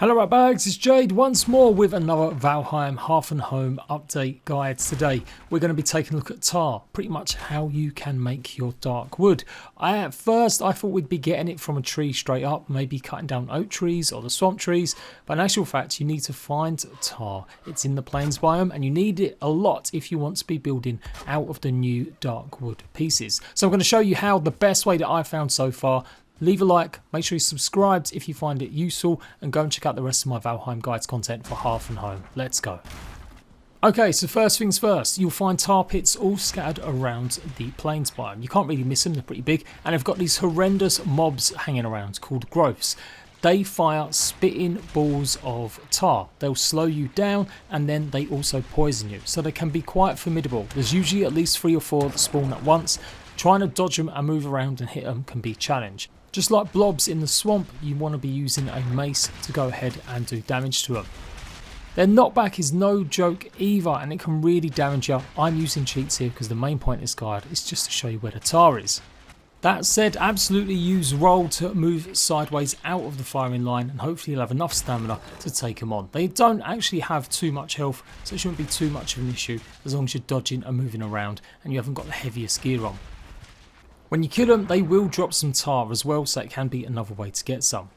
Hello right bags, it's Jade once more with another Valheim Hearth and Home update guide. Today we're going to be taking a look at tar, pretty much how you can make your dark wood. At first I thought we'd be getting it from a tree straight up, maybe cutting down oak trees or the swamp trees, but in actual fact you need to find tar. It's in the plains biome and you need it a lot if you want to be building out of the new dark wood pieces. So I'm going to show you how the best way that I've found so far. Leave a like, make sure you're subscribed if you find it useful, and go and check out the rest of my Valheim guides content for Hearth and Home. Let's go. Okay, so first things first, you'll find tar pits all scattered around the plains biome. You can't really miss them, they're pretty big, and they've got these horrendous mobs hanging around called growths. They fire spitting balls of tar. They'll slow you down and then they also poison you, so they can be quite formidable. There's usually at least 3 or 4 that spawn at once. Trying to dodge them and move around and hit them can be a challenge. Just like blobs in the swamp, you want to be using a mace to go ahead and do damage to them. Their knockback is no joke either, and it can really damage you. I'm using cheats here because the main point of this guide is just to show you where the tar is. That said, absolutely use roll to move sideways out of the firing line, and hopefully you'll have enough stamina to take them on. They don't actually have too much health, so it shouldn't be too much of an issue as long as you're dodging and moving around and you haven't got the heaviest gear on. When you kill them, they will drop some tar as well, so it can be another way to get some.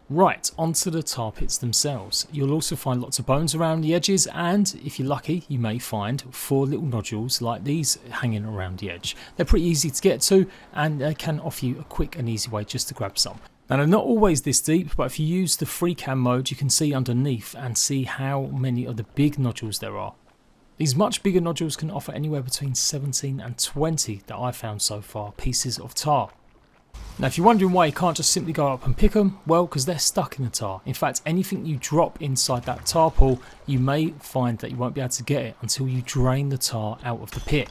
Right, onto the tar pits themselves. You'll also find lots of bones around the edges, and if you're lucky, you may find 4 little nodules like these hanging around the edge. They're pretty easy to get to, and they can offer you a quick and easy way just to grab some. Now, they're not always this deep, but if you use the free cam mode, you can see underneath and see how many of the big nodules there are. These much bigger nodules can offer anywhere between 17 and 20 that I've found so far pieces of tar. Now if you're wondering why you can't just simply go up and pick them, well, because they're stuck in the tar. In fact, anything you drop inside that tar pool, you may find that you won't be able to get it until you drain the tar out of the pit.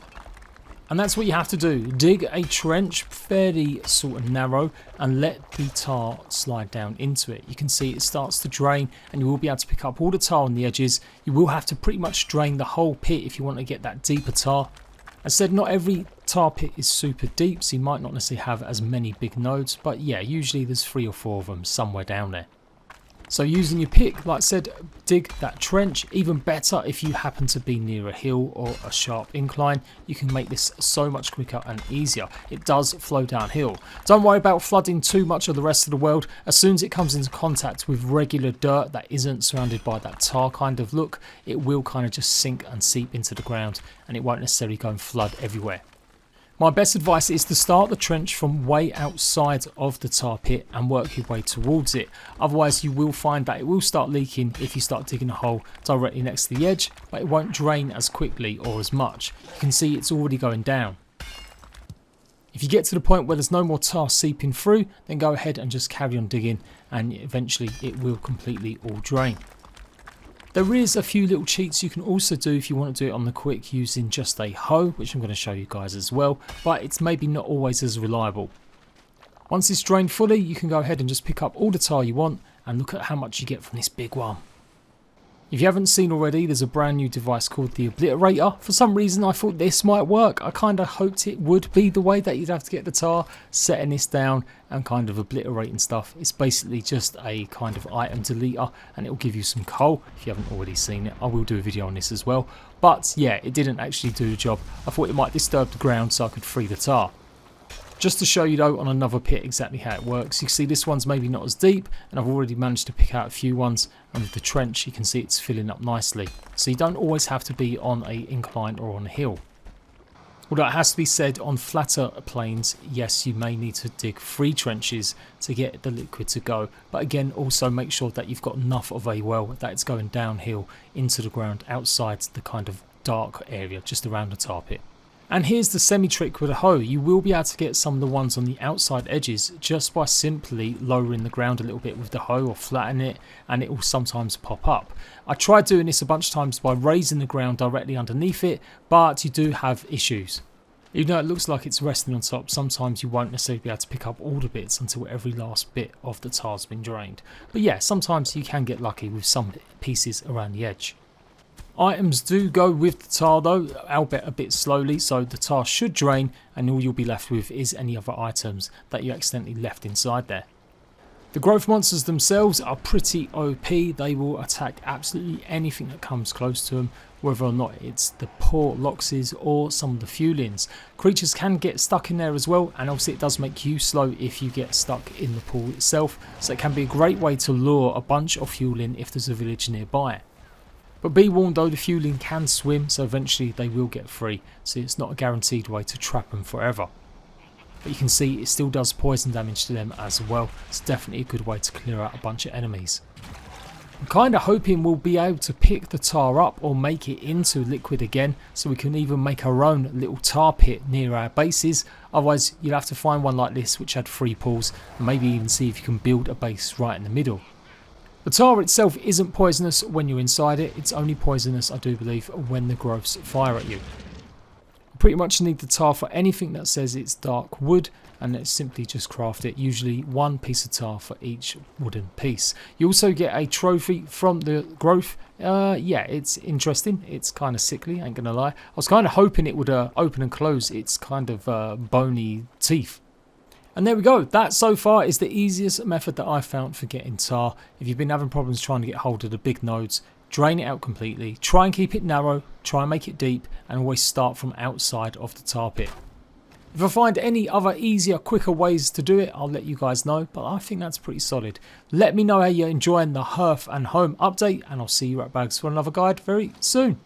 And that's what you have to do. Dig a trench fairly sort of narrow and let the tar slide down into it. You can see it starts to drain and you will be able to pick up all the tar on the edges. You will have to pretty much drain the whole pit if you want to get that deeper tar. As said, not every tar pit is super deep, so you might not necessarily have as many big nodes, but yeah, usually there's 3 or 4 of them somewhere down there. So using your pick, like I said, dig that trench. Even better if you happen to be near a hill or a sharp incline, you can make this so much quicker and easier. It does flow downhill. Don't worry about flooding too much of the rest of the world. As soon as it comes into contact with regular dirt that isn't surrounded by that tar kind of look, it will kind of just sink and seep into the ground, and it won't necessarily go and flood everywhere. My best advice is to start the trench from way outside of the tar pit and work your way towards it. Otherwise you will find that it will start leaking if you start digging a hole directly next to the edge, but it won't drain as quickly or as much. You can see it's already going down. If you get to the point where there's no more tar seeping through, then go ahead and just carry on digging, and eventually it will completely all drain. There is a few little cheats you can also do if you want to do it on the quick using just a hoe, which I'm going to show you guys as well, but it's maybe not always as reliable. Once it's drained fully, you can go ahead and just pick up all the tar you want and look at how much you get from this big one. If you haven't seen already, there's a brand new device called the Obliterator. For some reason I thought this might work. I kind of hoped it would be the way that you'd have to get the tar, setting this down and kind of obliterating stuff. It's basically just a kind of item deleter, and it will give you some coal. If you haven't already seen it, I will do a video on this as well. But yeah, it didn't actually do the job. I thought it might disturb the ground so I could free the tar. Just to show you though on another pit exactly how it works, you see this one's maybe not as deep, and I've already managed to pick out a few ones, and with the trench you can see it's filling up nicely. So you don't always have to be on an incline or on a hill. Although it has to be said, on flatter plains, yes, you may need to dig 3 trenches to get the liquid to go, but again also make sure that you've got enough of a well that it's going downhill into the ground outside the kind of dark area just around the tar pit. And here's the semi-trick with a hoe. You will be able to get some of the ones on the outside edges just by simply lowering the ground a little bit with the hoe or flattening it, and it will sometimes pop up. I tried doing this a bunch of times by raising the ground directly underneath it, but you do have issues. Even though it looks like it's resting on top, sometimes you won't necessarily be able to pick up all the bits until every last bit of the tar's been drained. But yeah, sometimes you can get lucky with some pieces around the edge. Items do go with the tar though, albeit a bit slowly, so the tar should drain and all you'll be left with is any other items that you accidentally left inside there. The growth monsters themselves are pretty OP. They will attack absolutely anything that comes close to them, whether or not it's the poor Loxes or some of the Fulins. Creatures can get stuck in there as well, and obviously it does make you slow if you get stuck in the pool itself, so it can be a great way to lure a bunch of Fulin if there's a village nearby. But be warned though, the Fulin can swim, so eventually they will get free, so it's not a guaranteed way to trap them forever. But you can see it still does poison damage to them as well. It's definitely a good way to clear out a bunch of enemies. I'm kind of hoping we'll be able to pick the tar up or make it into liquid again, so we can even make our own little tar pit near our bases. Otherwise you'll have to find one like this which had 3 pools, and maybe even see if you can build a base right in the middle. The tar itself isn't poisonous when you're inside it. It's only poisonous, I do believe, when the growths fire at you. Pretty much need the tar for anything that says it's dark wood, and let's simply just craft it. Usually 1 piece of tar for each wooden piece. You also get a trophy from the growth. Yeah, it's interesting. It's kind of sickly, ain't gonna lie. I was kind of hoping it would open and close its kind of bony teeth. And there we go. That so far is the easiest method that I've found for getting tar. If you've been having problems trying to get hold of the big nodes, drain it out completely, try and keep it narrow, try and make it deep, and always start from outside of the tar pit. If I find any other easier, quicker ways to do it, I'll let you guys know, but I think that's pretty solid. Let me know how you're enjoying the Hearth and Home update, and I'll see you at Bags for another guide very soon.